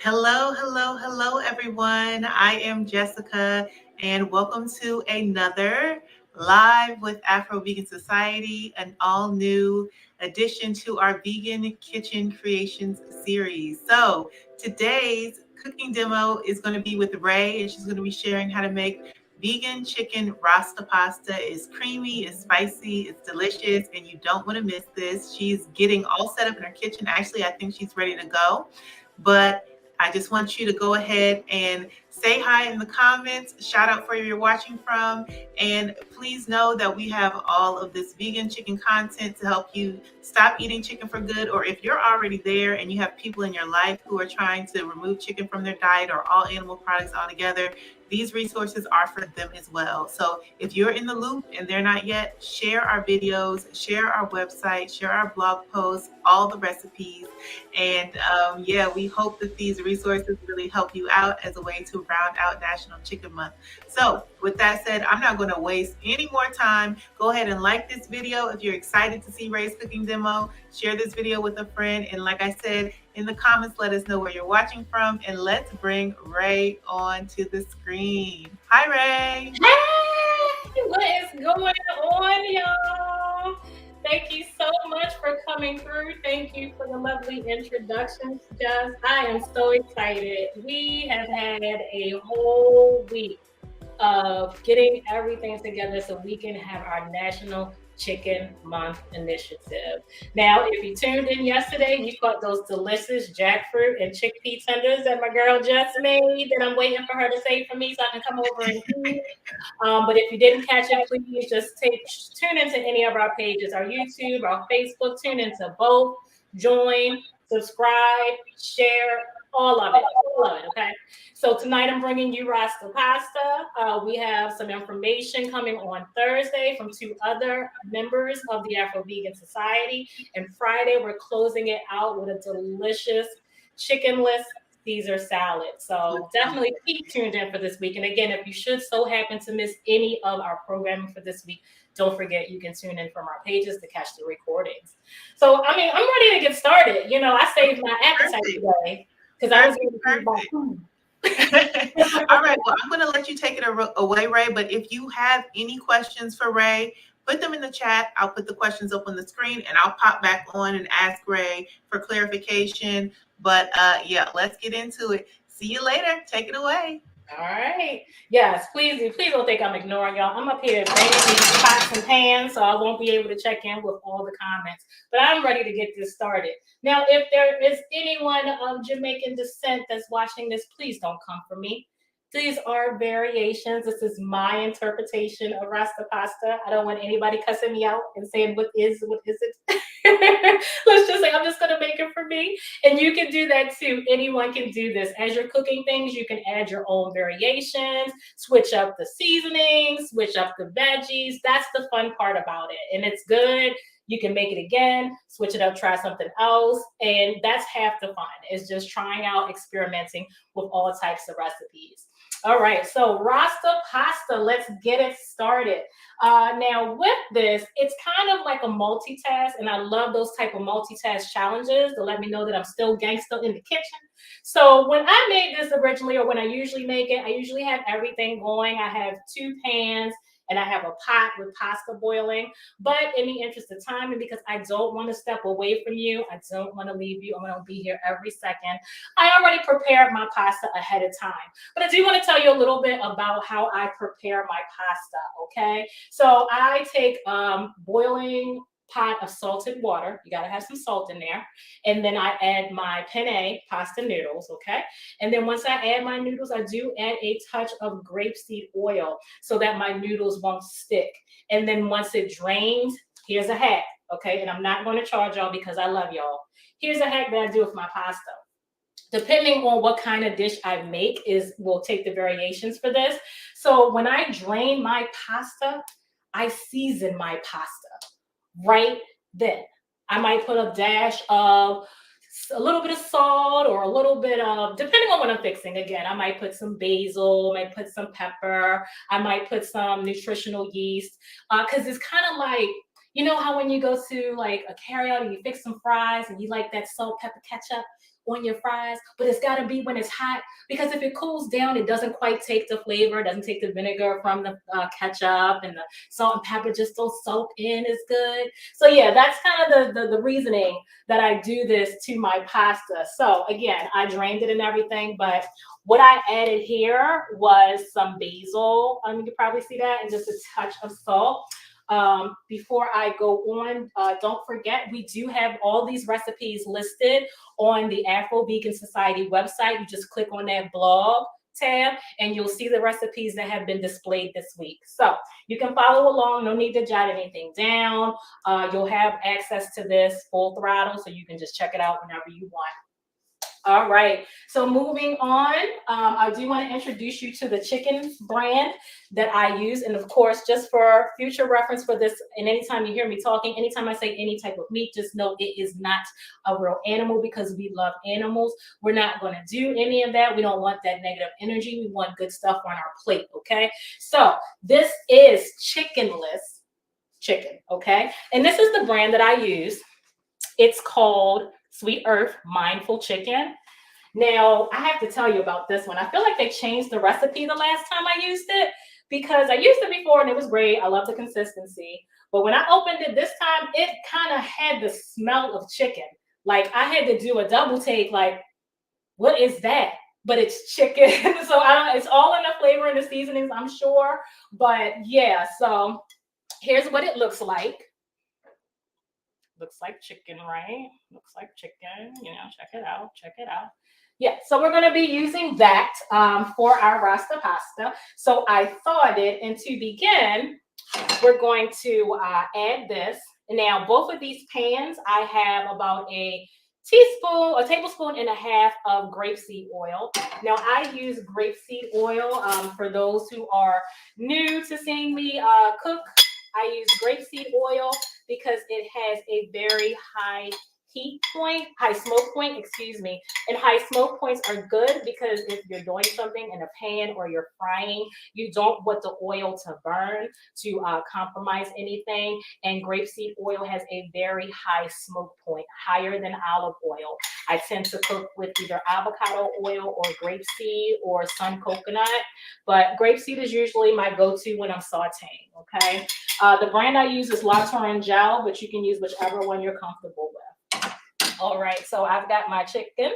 Hello, hello, hello, everyone. I am Jessica, and welcome to another Live with Afro-Vegan Society, an all-new addition to our Vegan Kitchen Creations series. So today's cooking demo is going to be with Ray, and she's going to be sharing how to make vegan chicken rasta pasta. It's creamy, it's spicy, it's delicious, and you don't want to miss this. She's getting all set up in her kitchen. Actually, I think she's ready to go. But I just want you to go ahead and say hi in the comments, shout out where you're watching from, and please know that we have all of this vegan chicken content to help you stop eating chicken for good, or if you're already there and you have people in your life who are trying to remove chicken from their diet or all animal products altogether, these resources are for them as well. So if you're in the loop and they're not yet, share our videos, share our website, share our blog posts, all the recipes. And yeah, we hope that these resources really help you out as a way to round out National Chicken Month. So with that said, I'm not going to waste any more time. Go ahead and like this video if you're excited to see Ray's cooking demo. Share this video with a friend. And like I said, in the comments, let us know where you're watching from. And let's bring Ray onto the screen. Hi, Ray. Hey, what is going on, y'all? Thank you so much for coming through. Thank you for the lovely introductions, Jess. I am so excited. We have had a whole week of getting everything together so we can have our National Chicken Month initiative. Now, if you tuned in yesterday, you caught those delicious jackfruit and chickpea tenders that my girl Jess made that I'm waiting for her to save for me so I can come over and eat. But if you didn't catch it, please just tune into any of our pages, our YouTube, our Facebook, tune into both, join, subscribe, share, all of it, okay? So tonight I'm bringing you Rasta Pasta. We have some information coming on Thursday from two other members of the Afro-Vegan Society. And Friday, we're closing it out with a delicious chickenless Caesar salad. So definitely keep tuned in for this week. And again, if you should so happen to miss any of our programming for this week, don't forget you can tune in from our pages to catch the recordings. So, I mean, I'm ready to get started. You know, I saved my appetite today because I was going to think about food. All right, well, I'm going to let you take it away, Ray. But if you have any questions for Ray, put them in the chat. I'll put the questions up on the screen and I'll pop back on and ask Ray for clarification. But yeah, let's get into it. See you later. Take it away. All right. Yes, please don't think I'm ignoring y'all. I'm up here banging these pots and pans, so I won't be able to check in with all the comments. But I'm ready to get this started. Now, if there is anyone of Jamaican descent that's watching this, please don't come for me. These are variations. This is my interpretation of Rasta pasta. I don't want anybody cussing me out and saying what is it. Let's just say I'm just going to make it for me. And you can do that too. Anyone can do this. As you're cooking things, you can add your own variations, switch up the seasonings, switch up the veggies. That's the fun part about it. And it's good. You can make it again, switch it up, try something else. And that's half the fun, is just trying out, experimenting with all types of recipes. All right, so Rasta pasta, let's get it started. Now with this, it's kind of like a multitask, and I love those type of multitask challenges to let me know that I'm still gangster in the kitchen. So when I made this originally, or when I usually make it, I usually have everything going. I have 2 pans, and I have a pot with pasta boiling. But in the interest of time, and because I don't want to step away from you, I don't want to leave you, I'm going to be here every second, I already prepared my pasta ahead of time. But I do want to tell you a little bit about how I prepare my pasta, okay? So I take boiling pot of salted water. You got to have some salt in there. And then I add my penne pasta noodles, okay? And then once I add my noodles, I do add a touch of grapeseed oil so that my noodles won't stick. And then once it drains, here's a hack, okay? And I'm not going to charge y'all because I love y'all. Here's a hack that I do with my pasta. Depending on what kind of dish I make will take the variations for this. So when I drain my pasta, I season my pasta right then. I might put a dash of a little bit of salt or a little bit of, depending on what I'm fixing. Again, I might put some basil, I might put some pepper, I might put some nutritional yeast, because it's kind of like, you know how when you go to like a carryout and you fix some fries and you like that salt, pepper, ketchup? on your fries, but it's got to be when it's hot, because if it cools down, it doesn't quite take the flavor, it doesn't take the vinegar from the ketchup, and the salt and pepper just don't soak in as good. So yeah, that's kind of the reasoning that I do this to my pasta. So again, I drained it and everything, but what I added here was some basil. You can probably see that, and just a touch of salt. Before I go on, don't forget, we do have all these recipes listed on the Afro-Vegan Society website. You just click on that blog tab and you'll see the recipes that have been displayed this week. So you can follow along, no need to jot anything down. You'll have access to this full throttle, so you can just check it out whenever you want. All right, so moving on, I do want to introduce you to the chicken brand that I use. And of course, just for future reference for this, and anytime you hear me talking, anytime I say any type of meat, just know it is not a real animal, because we love animals. We're not going to do any of that. We don't want that negative energy. We want good stuff on our plate, okay? So this is chickenless chicken, okay? And this is the brand that I use. It's called Sweet Earth Mindful Chicken. Now, I have to tell you about this one. I feel like they changed the recipe the last time I used it, because I used it before and it was great. I love the consistency. But when I opened it this time, it kind of had the smell of chicken. Like, I had to do a double take, like, what is that? But it's chicken. So it's all in the flavor and the seasonings, I'm sure. But yeah, so here's what it looks like. Looks like chicken, right? Looks like chicken, check it out, check it out. Yeah, so we're gonna be using that for our Rasta pasta. So I thawed it, and to begin, we're going to add this. Now, both of these pans, I have about a tablespoon and a half of grapeseed oil. Now, I use grapeseed oil for those who are new to seeing me cook. I use grapeseed oil because it has a very high smoke point, excuse me. And high smoke points are good because if you're doing something in a pan or you're frying, you don't want the oil to burn, to compromise anything. And grapeseed oil has a very high smoke point, higher than olive oil. I tend to cook with either avocado oil or grapeseed or sun coconut, but grapeseed is usually my go-to when I'm sauteing, okay? The brand I use is La Torangel, but you can use whichever one you're comfortable with. All right, so I've got my chicken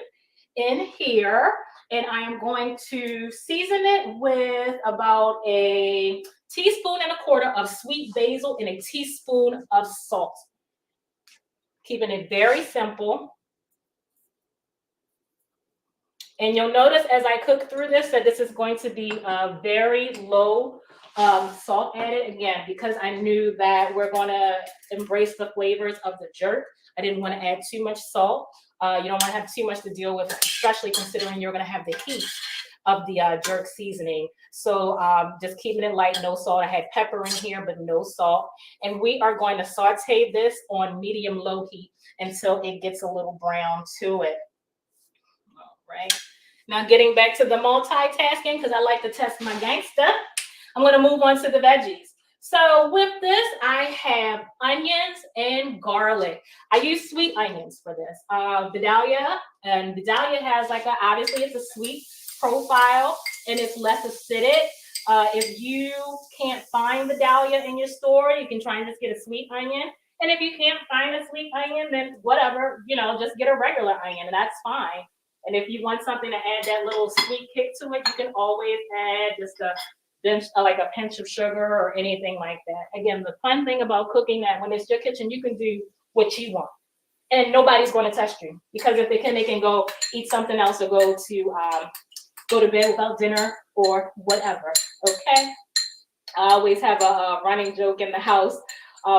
in here, and I am going to season it with about a teaspoon and a quarter of sweet basil and a teaspoon of salt. Keeping it very simple. And you'll notice as I cook through this that this is going to be a very low salt added, again, because I knew that we're going to embrace the flavors of the jerk. I didn't want to add too much salt. You don't want to have too much to deal with, especially considering you're going to have the heat of the jerk seasoning. So just keeping it light, no salt. I had pepper in here, but no salt. And we are going to saute this on medium-low heat until it gets a little brown to it. All right. Now getting back to the multitasking, because I like to test my gangster, I'm going to move on to the veggies. So with this, I have onions and garlic. I use sweet onions for this. Vidalia, and Vidalia has obviously it's a sweet profile and it's less acidic. If you can't find Vidalia in your store, you can try and just get a sweet onion. And if you can't find a sweet onion, then whatever, just get a regular onion, and that's fine. And if you want something to add that little sweet kick to it, you can always add just a pinch of sugar or anything like that. Again, the fun thing about cooking that when it's your kitchen, you can do what you want. And nobody's going to test you, because if they can go eat something else or go to bed without dinner or whatever, okay? I always have a running joke in the house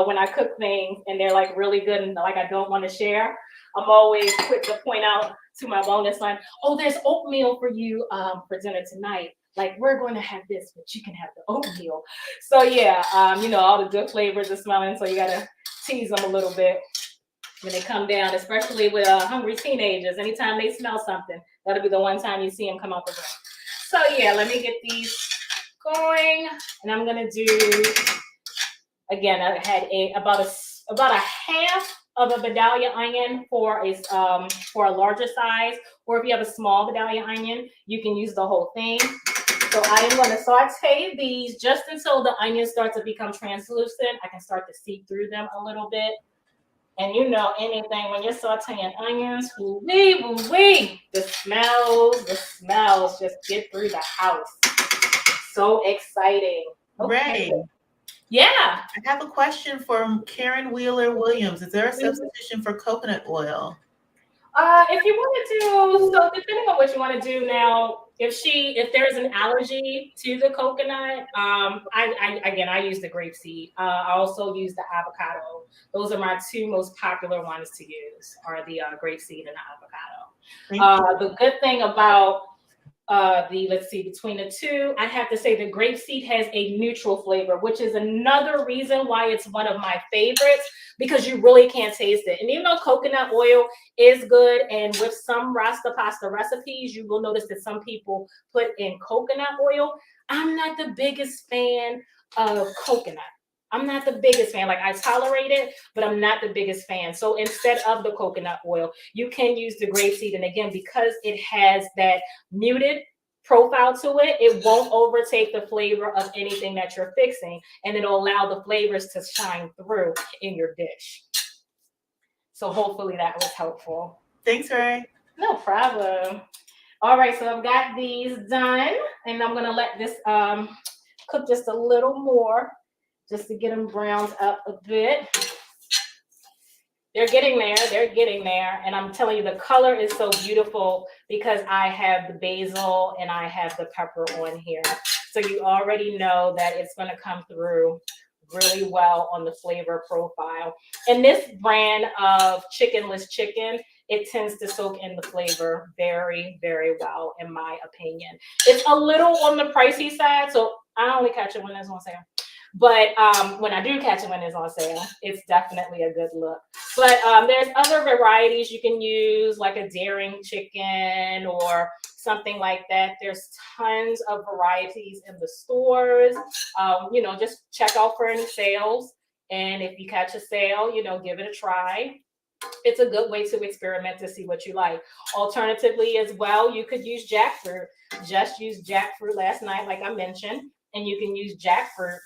when I cook things and they're really good and I don't want to share. I'm always quick to point out to my bonus son, oh, there's oatmeal for you for dinner tonight. We're going to have this, but you can have the oatmeal. So yeah, all the good flavors are smelling, so you got to tease them a little bit when they come down, especially with hungry teenagers. Anytime they smell something, that'll be the one time you see them come out the room. So yeah, let me get these going, and I'm going to do, again, I had about a half of a medallion onion for a larger size, or if you have a small medallion onion, you can use the whole thing. So I am going to saute these just until the onions start to become translucent. I can start to see through them a little bit. And you know anything when you're sauteing onions, woo-wee, the smells just get through the house. So exciting. Okay. Ray, Yeah. I have a question from Karen Wheeler Williams. Is there a substitution for coconut oil? If you want to do, so depending on what you want to do now, if there's an allergy to the coconut, I use the grapeseed. I also use the avocado. Those are my two most popular ones to use, are the grapeseed and the avocado. The good thing about between the two, I have to say the grapeseed has a neutral flavor, which is another reason why it's one of my favorites, because you really can't taste it. And even though coconut oil is good, and with some Rasta pasta recipes, you will notice that some people put in coconut oil. I'm not the biggest fan of coconut. I'm not the biggest fan. Like, I tolerate it, but I'm not the biggest fan. So instead of the coconut oil, you can use the grapeseed. And again, because it has that muted profile to it, it won't overtake the flavor of anything that you're fixing, and it'll allow the flavors to shine through in your dish. So hopefully that was helpful. Thanks, Ray. No problem. All right, so I've got these done, and I'm gonna let this cook just a little more, just to get them browned up a bit. They're getting there. And I'm telling you, the color is so beautiful because I have the basil and I have the pepper on here. So you already know that it's going to come through really well on the flavor profile. And this brand of chickenless chicken, it tends to soak in the flavor very, very well, in my opinion. It's a little on the pricey side, so I only catch it when it's on sale. But when I do catch it when it's on sale, it's definitely a good look. But there's other varieties you can use, like a daring chicken or something like that. There's tons of varieties in the stores. Just check out for any sales. And if you catch a sale, give it a try. It's a good way to experiment to see what you like. Alternatively, as well, you could use jackfruit. Just use jackfruit last night, like I mentioned, and you can use jackfruit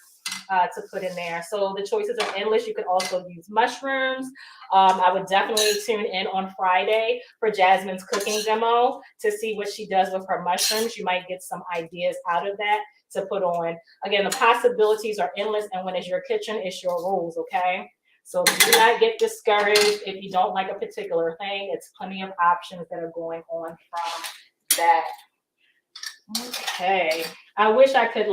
to put in there. So the choices are endless. You could also use mushrooms. I would definitely tune in on Friday for Jasmine's cooking demo to see what she does with her mushrooms. You might get some ideas out of that to put on. Again, the possibilities are endless, and when it's your kitchen, it's your rules, okay? So do not get discouraged if you don't like a particular thing. It's plenty of options that are going on from that. Okay. I wish I could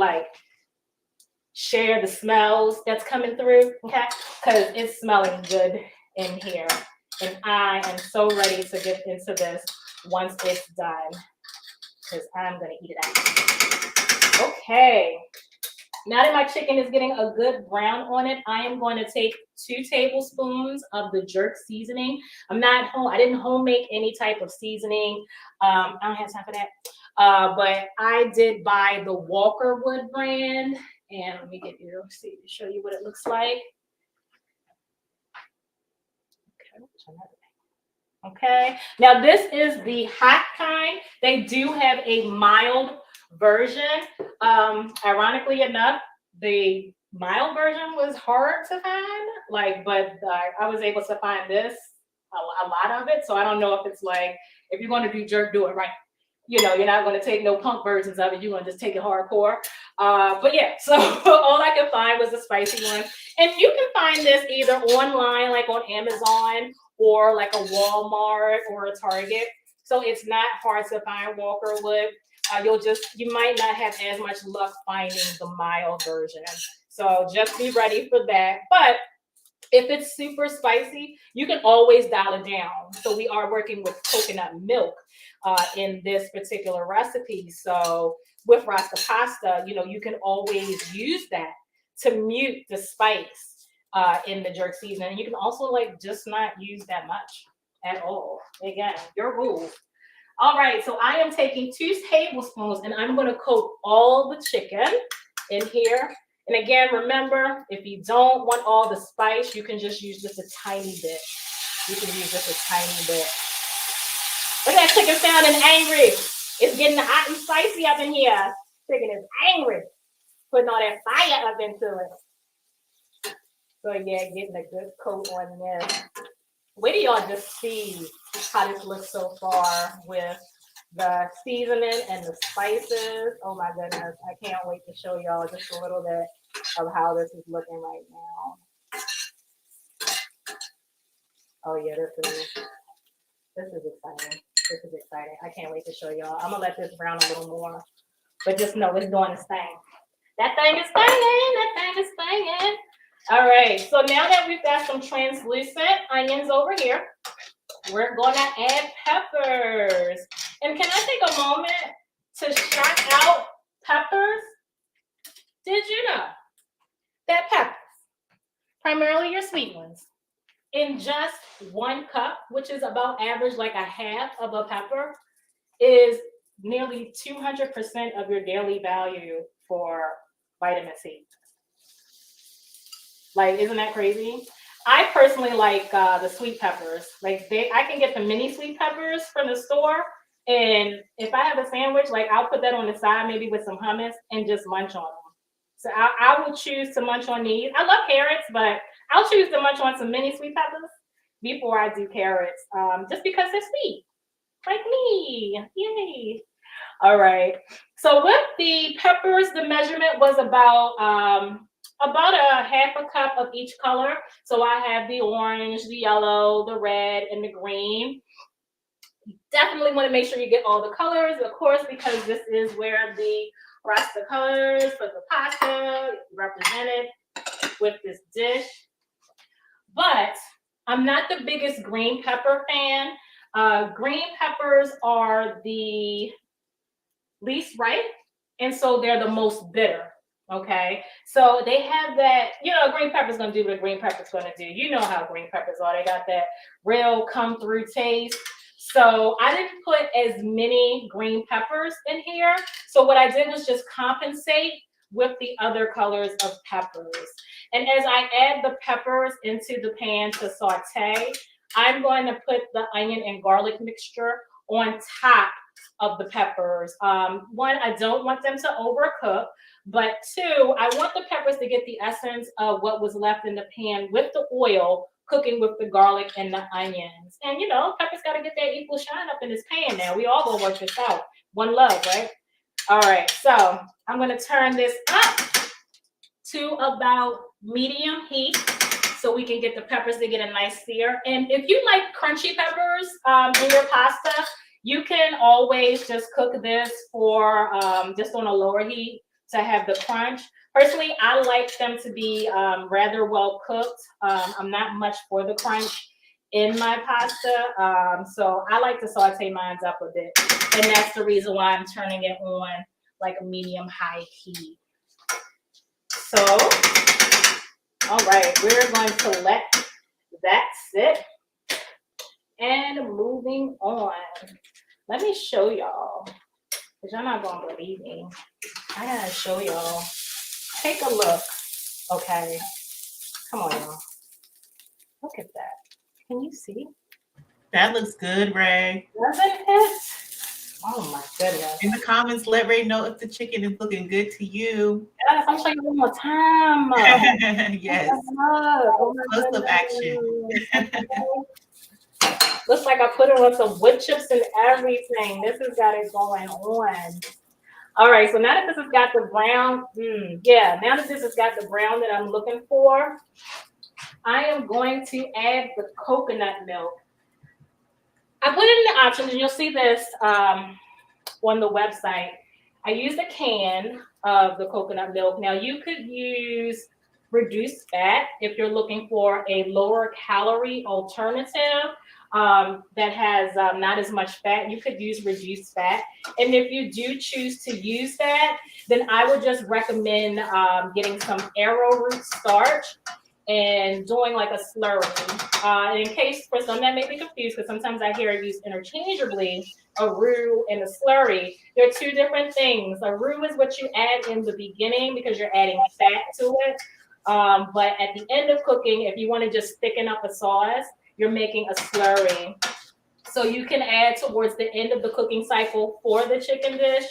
share the smells that's coming through, okay? Because it's smelling good in here. And I am so ready to get into this once it's done, because I'm going to eat it out. Okay. Now that my chicken is getting a good brown on it, I am going to take 2 tablespoons of the jerk seasoning. I didn't home make any type of seasoning. I don't have time for that. But I did buy the Walker Wood brand. And let me show you what it looks like. Okay. Now this is the hot kind. They do have a mild version. Ironically enough, the mild version was hard to find. But I was able to find this, a lot of it. So I don't know if it's if you're going to do jerk, do it right. You're not going to take no punk versions of it. You're going to just take it hardcore. But yeah, so all I could find was the spicy one. And you can find this either online, like on Amazon, or like a Walmart or a Target. So it's not hard to find Walker Wood. You might not have as much luck finding the mild version. So just be ready for that. But if it's super spicy, you can always dial it down. So we are working with coconut milk in this particular recipe. So with Rasta pasta, you can always use that to mute the spice in the jerk seasoning. And you can also just not use that much at all. Again, your rules. All right, so I am taking 2 tablespoons and I'm going to coat all the chicken in here. And again, remember, if you don't want all the spice, you can just use just a tiny bit. You can use just a tiny bit. Look at that chicken sounding angry. It's getting hot and spicy up in here. Chicken is angry. Putting all that fire up into it. So yeah, getting a good coat on this. Wait till y'all just see how this looks so far with the seasoning and the spices. Oh my goodness. I can't wait to show y'all just a little bit of how this is looking right now. Oh yeah, this is exciting. This is exciting. I can't wait to show y'all. I'm gonna let this brown a little more, but just know it's doing its thing. That thing is banging. That thing is banging. All right. So now that we've got some translucent onions over here, we're gonna add peppers. And can I take a moment to shout out peppers? Did you know that peppers, primarily your sweet ones, in just 1 cup, which is about average like a half of a pepper, is nearly 200% of your daily value for vitamin C. Like, isn't that crazy? I personally like the sweet peppers. Like, I can get the mini sweet peppers from the store, and if I have a sandwich, like I'll put that on the side, maybe with some hummus, and just munch on them. So I will choose to munch on these. I love carrots, but I'll choose to munch on some mini sweet peppers before I do carrots, just because they're sweet, like me. Yay! All right. So with the peppers, the measurement was about a half a cup of each color. So I have the orange, the yellow, the red, and the green. Definitely want to make sure you get all the colors, of course, because this is where the Rasta colors for the pasta represented with this dish. But I'm not the biggest green pepper fan. Green peppers are the least ripe, and so they're the most bitter. Okay, so they have that, green pepper's gonna do what a green pepper's gonna do. You know how green peppers are. They got that real come through taste. So I didn't put as many green peppers in here. So what I did was just compensate with the other colors of peppers. And as I add the peppers into the pan to saute, I'm going to put the onion and garlic mixture on top of the peppers. One, I don't want them to overcook, but two, I want the peppers to get the essence of what was left in the pan with the oil cooking with the garlic and the onions. And peppers got to get that equal shine up in this pan now. We all gonna work this out. One love, right? All right, so I'm gonna turn this up to about medium heat so we can get the peppers to get a nice sear. And if you like crunchy peppers in your pasta, you can always just cook this for just on a lower heat to have the crunch. Personally, I like them to be rather well cooked. I'm not much for the crunch in my pasta, so I like to saute mine up a bit, and that's the reason why I'm turning it on like a medium high heat. So, all right, we're going to let that sit. And moving on, let me show y'all, because y'all not going to believe me. I gotta show y'all. Take a look, okay? Come on, y'all. Look at that. Can you see? That looks good, Ray. Doesn't it? Oh my goodness. In the comments, let Ray know if the chicken is looking good to you. Yes, I'll show you one more time. Yes. Close-up action. Looks like I put it on some wood chips and everything. This has got it going on. All right, so now that this has got the brown, now that this has got the brown that I'm looking for, I am going to add the coconut milk. I put it in the options, and you'll see this on the website. I used a can of the coconut milk. Now, you could use reduced fat if you're looking for a lower calorie alternative that has not as much fat. You could use reduced fat. And if you do choose to use that, then I would just recommend getting some arrowroot starch and doing like a slurry. In case for some that may be confused, because sometimes I hear it used interchangeably, a roux and a slurry. They're two different things. A roux is what you add in the beginning because you're adding fat to it. But at the end of cooking, if you want to just thicken up a sauce, you're making a slurry. So you can add towards the end of the cooking cycle for the chicken dish,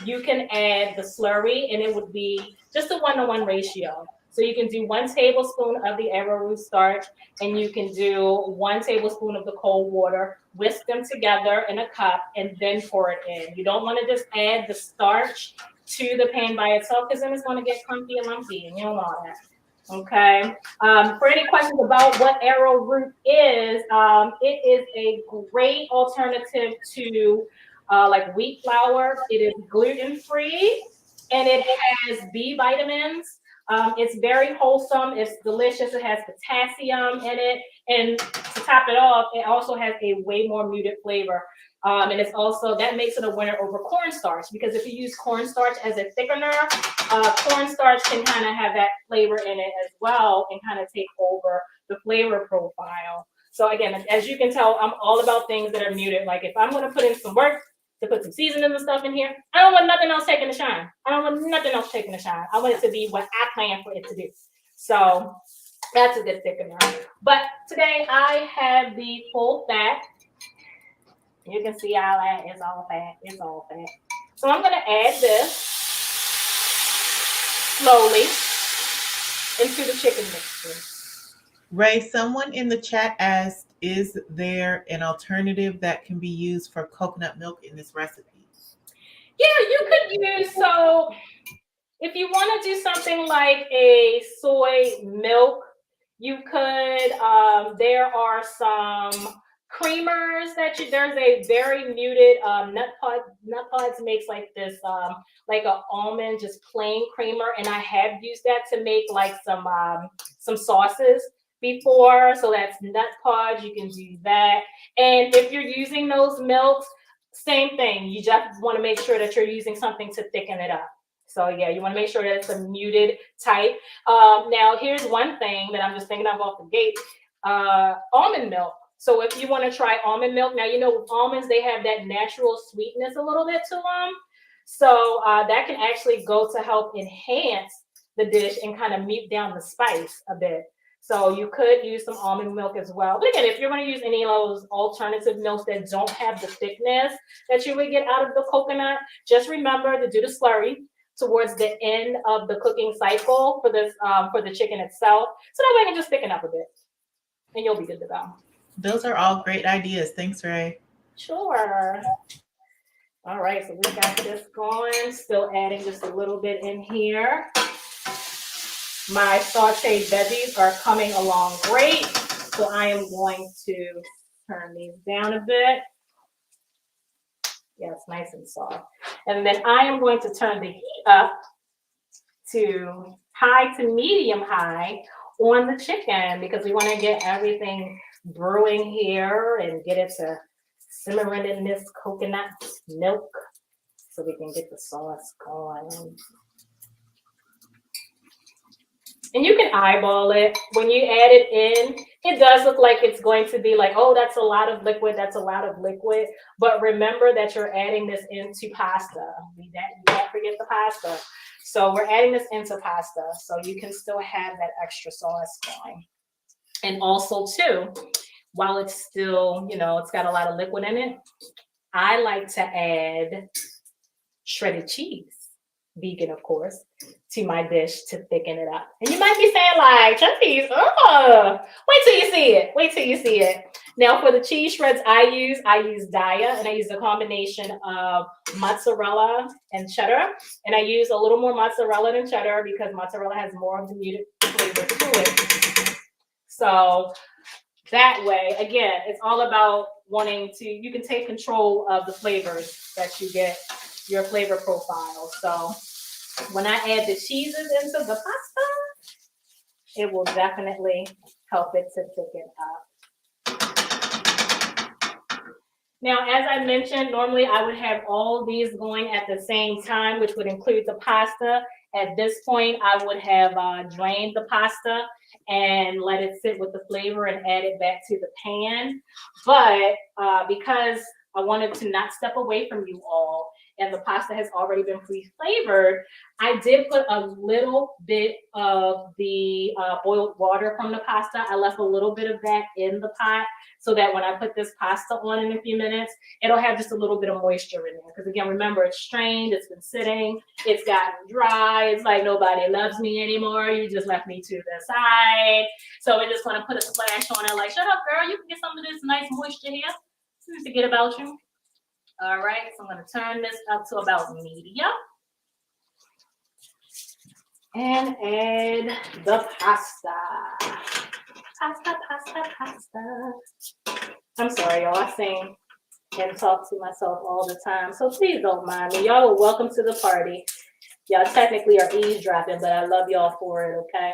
you can add the slurry and it would be just a 1-to-1 ratio. So you can do 1 tablespoon of the arrowroot starch and you can do 1 tablespoon of the cold water, whisk them together in a cup and then pour it in. You don't want to just add the starch to the pan by itself because then it's going to get clumpy and lumpy and you don't want that. Okay. For any questions about what arrowroot is, it is a great alternative to like wheat flour. It is gluten free and it has B vitamins. It's very wholesome. It's delicious. It has potassium in it. And to top it off, it also has a way more muted flavor. And it's also, that makes it a winner over cornstarch because if you use cornstarch as a thickener, cornstarch can kind of have that flavor in it as well and kind of take over the flavor profile. So again, as you can tell, I'm all about things that are muted. Like if I'm going to put in some work to put some seasoning and stuff in here, I don't want nothing else taking the shine. I don't want nothing else taking the shine. I want it to be what I plan for it to do. So that's a good thickener. But today I have the full fat. You can see how that is all fat. It's all fat. So I'm going to add this slowly into the chicken mixture. Ray, someone in the chat asked, is there an alternative that can be used for coconut milk in this recipe? Yeah, you could use, so if you want to do something like a soy milk, you could, there are some creamers that there's a very muted Nut Pods makes like this, like a almond, just plain creamer. And I have used that to make like some sauces before. So that's Nut Pods, you can do that. And if you're using those milks, same thing. You just want to make sure that you're using something to thicken it up. So yeah, you want to make sure that it's a muted type. Now here's one thing that I'm just thinking of off the gate, almond milk. So if you want to try almond milk, now you know with almonds, they have that natural sweetness a little bit to them. So that can actually go to help enhance the dish and kind of mute down the spice a bit. So you could use some almond milk as well. But again, if you're going to use any of those alternative milks that don't have the thickness that you would get out of the coconut, just remember to do the slurry towards the end of the cooking cycle for this for the chicken itself, so that way it can just thicken up a bit, and you'll be good to go. Those are all great ideas. Thanks, Ray. Sure. All right, so we got this going. Still adding just a little bit in here. My sauteed veggies are coming along great, so I am going to turn these down a bit. Yeah, it's nice and soft. And then I am going to turn the heat up to high to medium high on the chicken because we want to get everything brewing here and get it to simmering in this coconut milk so we can get the sauce going. And you can eyeball it. When you add it in, it does look like it's going to be like, oh, that's a lot of liquid. That's a lot of liquid. But remember that you're adding this into pasta. You can't forget the pasta. So we're adding this into pasta. So you can still have that extra sauce going. And also, too, while it's still, it's got a lot of liquid in it, I like to add shredded cheese, vegan, of course, to my dish to thicken it up. And you might be saying like, cheese, wait till you see it. Wait till you see it. Now for the cheese shreds I use Daya, and I use a combination of mozzarella and cheddar. And I use a little more mozzarella than cheddar because mozzarella has more of the muted flavor to it. So that way, again, it's all about wanting to, you can take control of the flavors that you get, your flavor profile. So when I add the cheeses into the pasta, it will definitely help it to thicken up. Now, as I mentioned, normally I would have all these going at the same time, which would include the pasta. At this point, I would have drained the pasta and let it sit with the flavor and add it back to the pan. But because I wanted to not step away from you all, and the pasta has already been pre-flavored, I did put a little bit of the boiled water from the pasta. I left a little bit of that in the pot so that when I put this pasta on in a few minutes, it'll have just a little bit of moisture in there. Because again, remember, it's strained, it's been sitting, it's gotten dry. It's like nobody loves me anymore. You just left me to the side. So we're just gonna put a splash on it like, shut up, girl, you can get some of this nice moisture here. Forget about you. All right, so I'm gonna turn this up to about medium. And add the pasta. Pasta. I'm sorry, y'all. I sing and talk to myself all the time. So please don't mind me. Y'all are welcome to the party. Y'all technically are eavesdropping, but I love y'all for it, okay?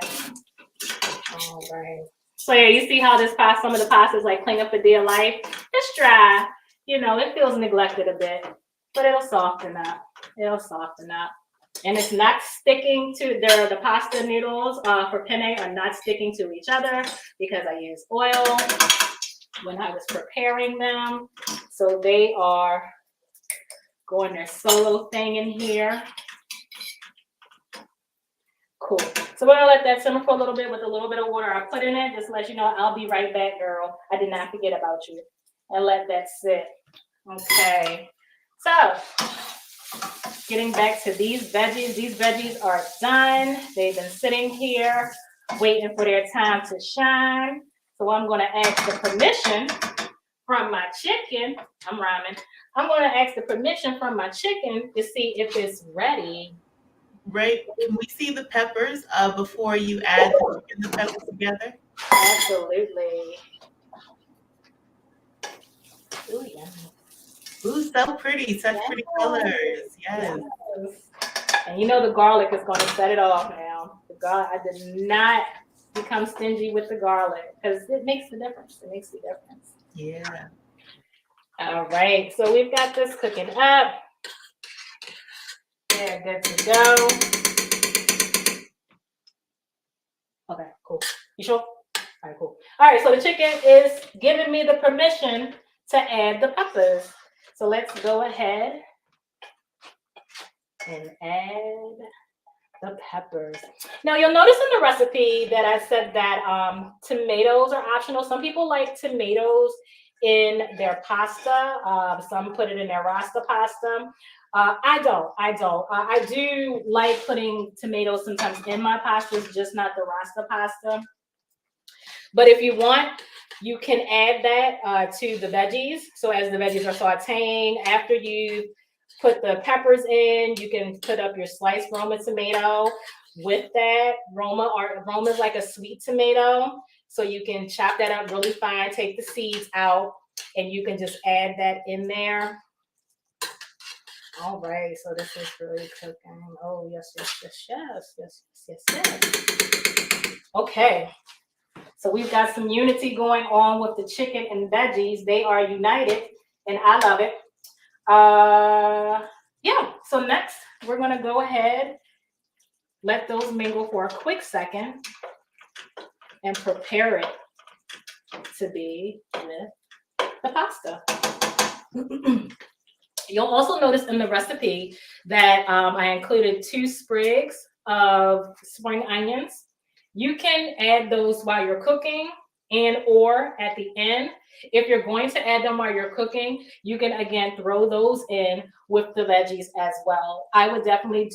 All right. So yeah, you see how this pasta, some of the pasta is like clinging for dear life? It's dry. You know, it feels neglected a bit, but it'll soften up. It'll soften up. And it's not sticking to the pasta noodles for penne are not sticking to each other because I used oil when I was preparing them. So they are going their solo thing in here. Cool. So we're gonna let that simmer for a little bit with a little bit of water I put in it. Just to let you know, I'll be right back, girl. I did not forget about you. And let that sit. Okay. So getting back to these veggies are done. They've been sitting here waiting for their time to shine. So I'm going to ask the permission from my chicken. I'm rhyming. I'm going to ask the permission from my chicken to see if it's ready. Right? Can we see the peppers before you add the chicken and the peppers together? Absolutely. Ooh, yeah. Ooh, so pretty. Such pretty colors. Yes. And you know the garlic is going to set it off now. The garlic, I did not become stingy with the garlic because it makes the difference. It makes the difference. Yeah. All right. So we've got this cooking up. They're good to go. Okay, cool. You sure? All right, cool. All right, so the chicken is giving me the permission to add the peppers. So let's go ahead and add the peppers. Now you'll notice in the recipe that I said that tomatoes are optional. Some people like tomatoes in their pasta. Some put it in their rasta pasta. I don't. I do like putting tomatoes sometimes in my pastas, just not the rasta pasta. But if you want, you can add that to the veggies. So as the veggies are sautéing, after you put the peppers in, you can put up your sliced Roma tomato with that. Roma is like a sweet tomato. So you can chop that up really fine, take the seeds out, and you can just add that in there. All right, so this is really cooking. Oh, yes. Okay. So we've got some unity going on with the chicken and veggies. They are united, and I love it. Yeah, so next we're gonna go ahead, let those mingle for a quick second, and prepare it to be with the pasta. You'll also notice in the recipe that I included 2 sprigs of spring onions. You can add those while you're cooking and or at the end. If you're going to add them while you're cooking, you can again throw those in with the veggies as well. I would definitely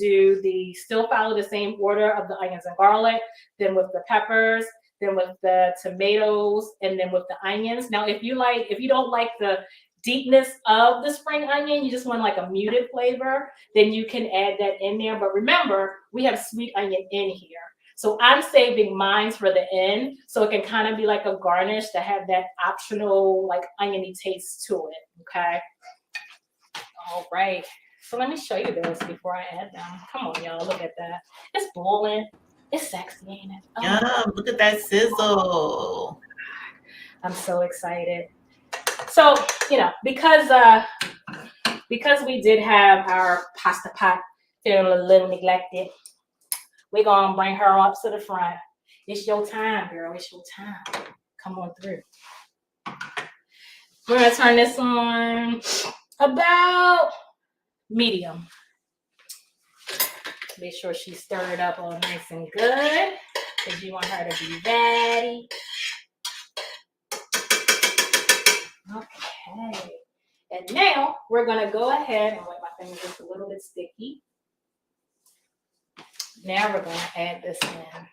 still follow the same order of the onions and garlic, then with the peppers, then with the tomatoes, and then with the onions. Now, if you don't like the deepness of the spring onion, you just want like a muted flavor, then you can add that in there. But remember, we have sweet onion in here. So I'm saving mine for the end, so it can kind of be like a garnish to have that optional like oniony taste to it, okay? All right, so let me show you this before I add them. Come on, y'all, look at that. It's boiling. It's sexy, ain't it? Oh, Yum, look at that sizzle. I'm so excited. So, because we did have our pasta pot feeling a little neglected, we're going to bring her up to the front. It's your time, girl. It's your time. Come on through. We're going to turn this on about medium. Make sure she stirred up all nice and good because you want her to be ready. Okay. And now we're going to go ahead and wet my fingers just a little bit sticky. Now we're going to add this in.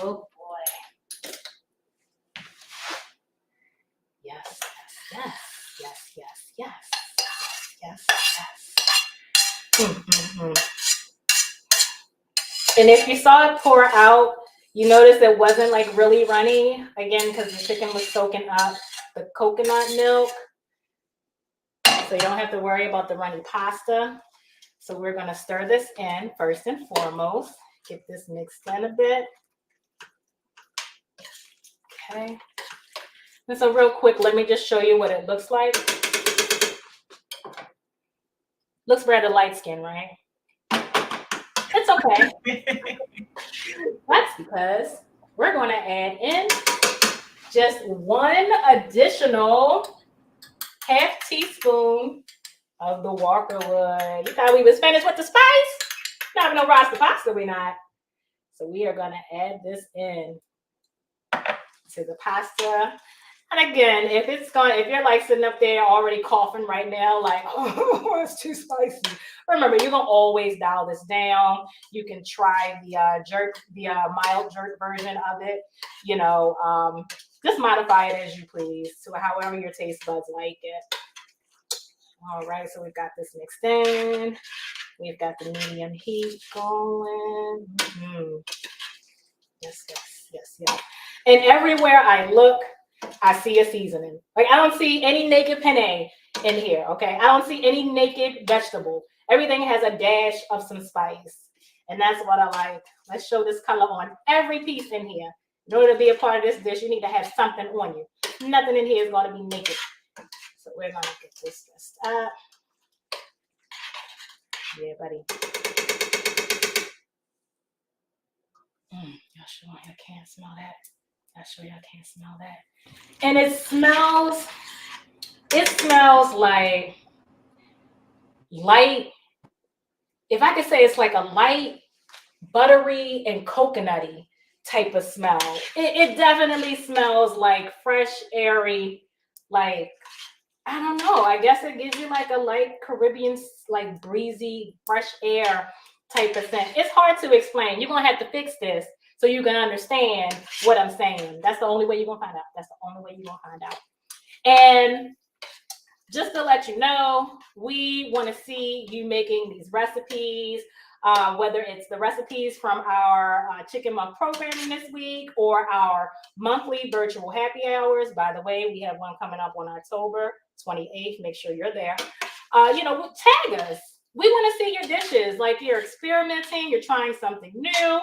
Oh boy. Yes, yes, yes, yes, yes, yes, yes, yes. And if you saw it pour out, you notice it wasn't like really runny, again, because the chicken was soaking up the coconut milk. So you don't have to worry about the runny pasta. So we're going to stir this in first and foremost. Get this mixed in a bit. Okay. And so real quick, let me just show you what it looks like. Looks rather light skin, right? It's okay. That's because we're going to add in just one additional half teaspoon of the Walker wood. You thought we was finished with the spice? Not no Rasta pasta, we not. So we are going to add this in to the pasta. And again, if you're like sitting up there already coughing right now, like, oh, it's too spicy. Remember, you're gonna always dial this down. You can try the mild jerk version of it. You know, just modify it as you please to however your taste buds like it. All right, so we've got this mixed in. We've got the medium heat going. Mm-hmm. Yes, yes, yes, yes. And everywhere I look, I see a seasoning. Like, I don't see any naked penne in here, okay? I don't see any naked vegetable. Everything has a dash of some spice. And that's what I like. Let's show this color on every piece in here. In order to be a part of this dish, you need to have something on you. Nothing in here is going to be naked. So we're going to get this messed up. Yeah, buddy. Y'all sure y'all can't smell that? I'm sure y'all can't smell that. And it smells like light, if I could say it's like a light, buttery and coconutty type of smell. It definitely smells like fresh, airy, like, I don't know. I guess it gives you like a light Caribbean, like breezy, fresh air type of scent. It's hard to explain. You're going to have to fix this so you can understand what I'm saying. That's the only way you're going to find out. That's the only way you're going to find out. And just to let you know, we want to see you making these recipes, whether it's the recipes from our Chicken Month programming this week or our monthly virtual happy hours. By the way, we have one coming up on October 28th. Make sure you're there. Tag us. We want to see your dishes. Like, you're experimenting, you're trying something new.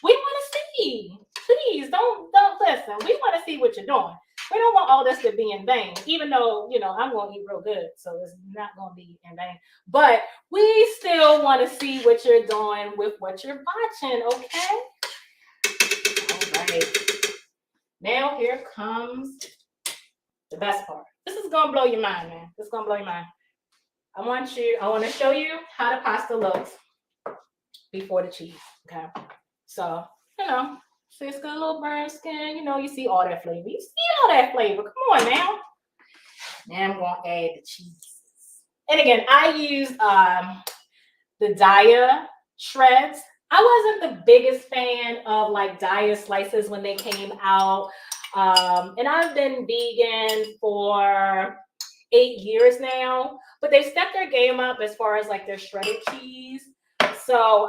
We want to see. Please don't listen. We want to see what you're doing. We don't want all this to be in vain, even though, I'm going to eat real good, so it's not going to be in vain. But we still want to see what you're doing with what you're watching, okay? All right. Now here comes the best part. This is going to blow your mind, man. This is going to blow your mind. I want to show you how the pasta looks before the cheese, okay? So, so it's got a little burnt skin, you see all that flavor. You see all that flavor. Come on now. Now I'm going to add the cheese. And again, I used the Daya shreds. I wasn't the biggest fan of like Daya slices when they came out. And I've been vegan for 8 years now, but they've stepped their game up as far as like their shredded cheese. So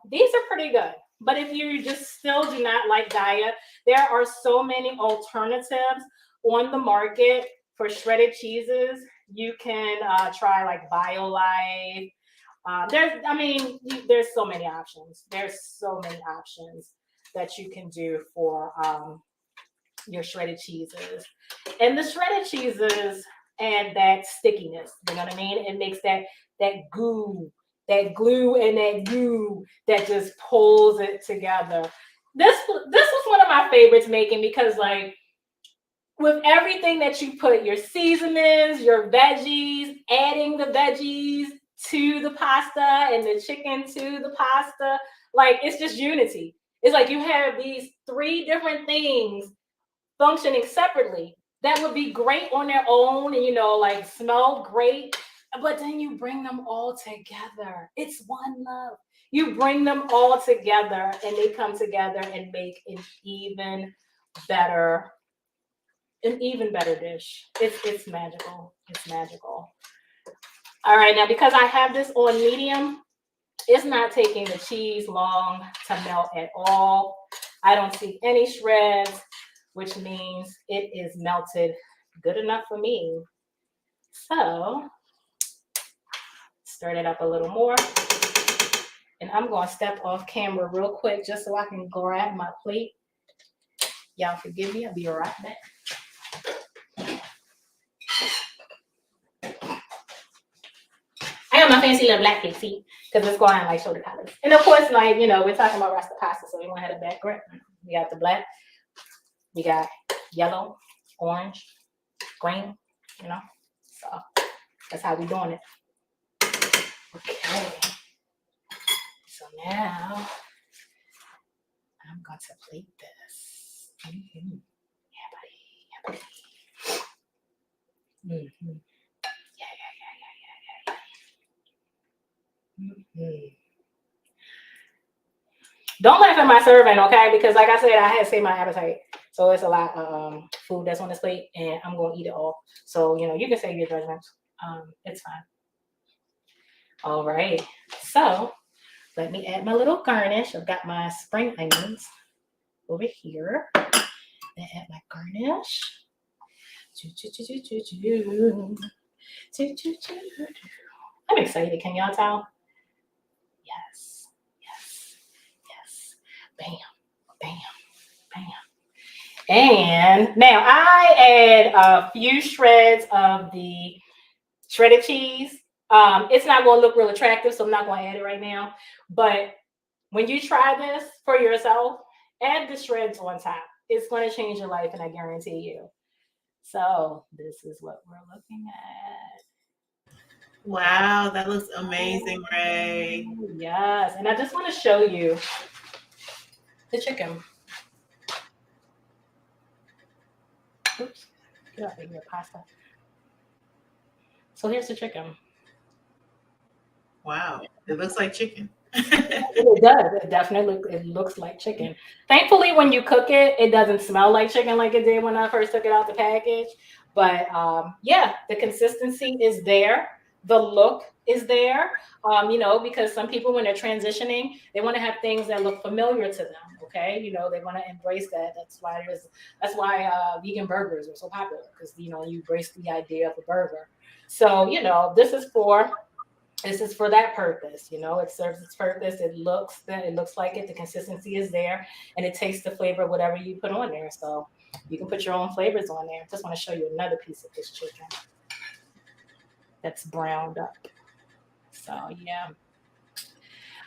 these are pretty good. But if you just still do not like Daya, there are so many alternatives on the market for shredded cheeses. You can try like BioLife. There's so many options. There's so many options that you can do for your shredded cheeses. And the shredded cheeses add that stickiness. You know what I mean? It makes that goo. That glue and that goo that just pulls it together. This was one of my favorites making because, like, with everything that you put, your seasonings, your veggies, adding the veggies to the pasta and the chicken to the pasta, like it's just unity. It's like you have these three different things functioning separately that would be great on their own and, you know, like smell great, but then you bring them all together. It's one love. You bring them all together and they come together and make better an even better dish. It's magical. It's magical. All right, now because I have this on medium, it's not taking the cheese long to melt at all. I don't see any shreds, which means it is melted good enough for me. So stir it up a little more. And I'm going to step off camera real quick just so I can grab my plate. Y'all forgive me. I'll be right back. I got my fancy little black plate, see, because it's going to like show the colors. And of course, like, you know, we're talking about Rasta pasta, so we want to have a background. We got the black, we got yellow, orange, green, you know. So that's how we doing it. Okay. So now I'm going to plate this. Mm-hmm. Yeah, buddy. Yeah, buddy. Mm-hmm. Mm-hmm. Don't laugh at my serving, okay? Because like I said, I had saved my appetite. So it's a lot of food that's on this plate, and I'm going to eat it all. So, you know, you can save your judgments. It's fine. All right. So let me add my little garnish. I've got my spring onions over here. I add my garnish. I'm excited. Can y'all tell? Yes, yes, yes. Bam, bam, bam. And now I add a few shreds of the shredded cheese. It's not going to look real attractive, so I'm not going to add it right now. But when you try this for yourself, add the shreds on top. It's going to change your life, and I guarantee you. So this is what we're looking at. Wow, that looks amazing, Ray. Yes, and I just want to show you the chicken. Oops, get out of here, pasta. So here's the chicken. Wow, it looks like chicken. It does. It definitely looks like chicken. Thankfully, when you cook it, it doesn't smell like chicken like it did when I first took it out the package. But yeah, the consistency is there. The look is there. You know, because some people, when they're transitioning, they want to have things that look familiar to them. Okay, you know, they want to embrace that. That's why vegan burgers are so popular, because you know you embrace the idea of a burger. So you know, this is for that purpose. You know, it serves its purpose. It looks like it. The consistency is there, and it tastes the flavor of whatever you put on there. So you can put your own flavors on there. Just want to show you another piece of this chicken that's browned up. So yeah.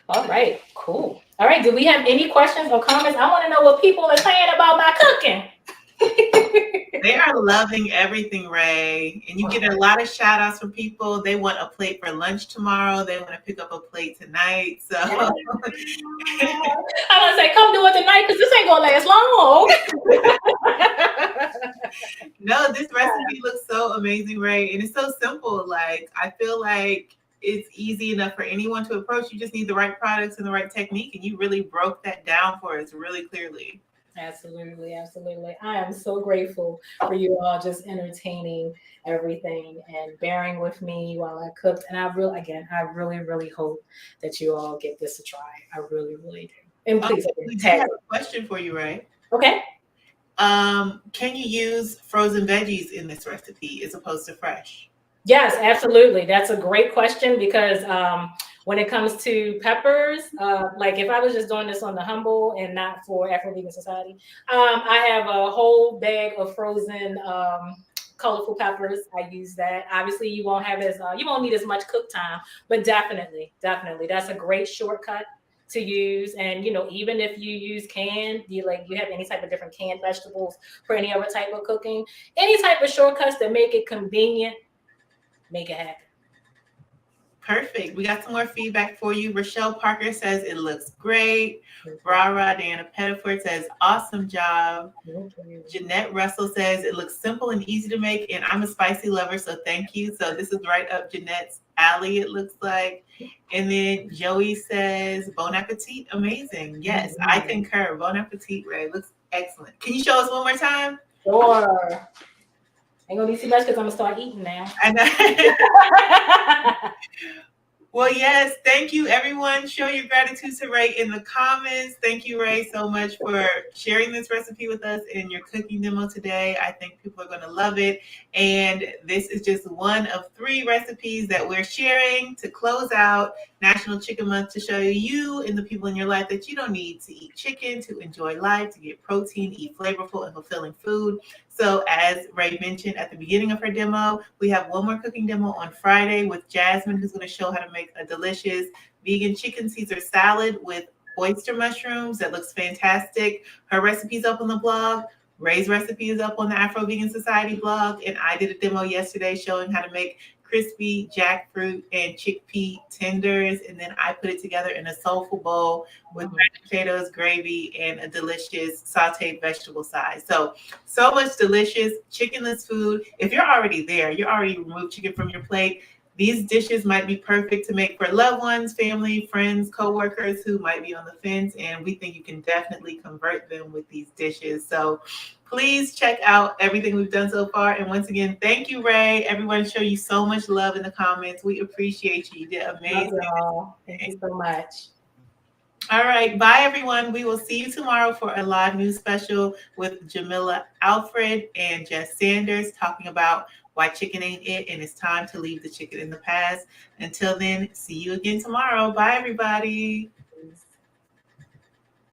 All right, cool. All right, do we have any questions or comments? I want to know what people are saying about my cooking. They are loving everything, Ray. And you get a lot of shout outs from people. They want a plate for lunch tomorrow. They want to pick up a plate tonight. So I'm gonna say, come do it tonight, because this ain't gonna last long. no, this recipe looks so amazing, Ray. And it's so simple. Like, I feel like it's easy enough for anyone to approach. You just need the right products and the right technique. And you really broke that down for us really clearly. Absolutely, absolutely. I am so grateful for you all just entertaining everything and bearing with me while I cooked. And I really hope that you all give this a try. I really, really do. And please, we do have a question for you, Ray. Okay. Can you use frozen veggies in this recipe as opposed to fresh? Yes, absolutely. That's a great question, because when it comes to peppers, like if I was just doing this on the humble and not for Afro-Vegan Society, I have a whole bag of frozen colorful peppers. I use that. Obviously, you won't need as much cook time, but definitely, that's a great shortcut to use. And even if you use canned, you have any type of different canned vegetables for any other type of cooking, any type of shortcuts that make it convenient, make it happen. Perfect. We got some more feedback for you. Rochelle Parker says it looks great. Rara Diana Pettiford says awesome job. Jeanette Russell says it looks simple and easy to make, and I'm a spicy lover, so thank you. So this is right up Jeanette's alley, it looks like. And then Joey says bon appetit, amazing. Yes, I concur. Bon appetit, Ray. Looks excellent. Can you show us one more time? Sure. Ain't gonna be too much because I'm gonna start eating now. I know. Well, yes, thank you, everyone. Show your gratitude to Ray in the comments. Thank you, Ray, so much for sharing this recipe with us in your cooking demo today. I think people are going to love it. And this is just one of 3 recipes that we're sharing to close out National Chicken Month, to show you and the people in your life that you don't need to eat chicken to enjoy life, to get protein, eat flavorful and fulfilling food. So as Ray mentioned at the beginning of her demo, we have one more cooking demo on Friday with Jasmine, who's going to show how to make a delicious vegan chicken Caesar salad with oyster mushrooms that looks fantastic. Her recipe's up on the blog. Ray's recipe is up on the Afro-Vegan Society blog. And I did a demo yesterday showing how to make crispy jackfruit and chickpea tenders. And then I put it together in a soulful bowl with mashed potatoes, gravy, and a delicious sauteed vegetable side. So much delicious chickenless food. If you're already there, you already removed chicken from your plate, these dishes might be perfect to make for loved ones, family, friends, coworkers who might be on the fence. And we think you can definitely convert them with these dishes. So please check out everything we've done so far. And once again, thank you, Ray. Everyone show you so much love in the comments. We appreciate you. You did amazing. Thank you so much. All right. Bye, everyone. We will see you tomorrow for a live news special with Jamila Alfred and Jess Sanders talking about why chicken ain't it, and it's time to leave the chicken in the past. Until then, see you again tomorrow. Bye, everybody.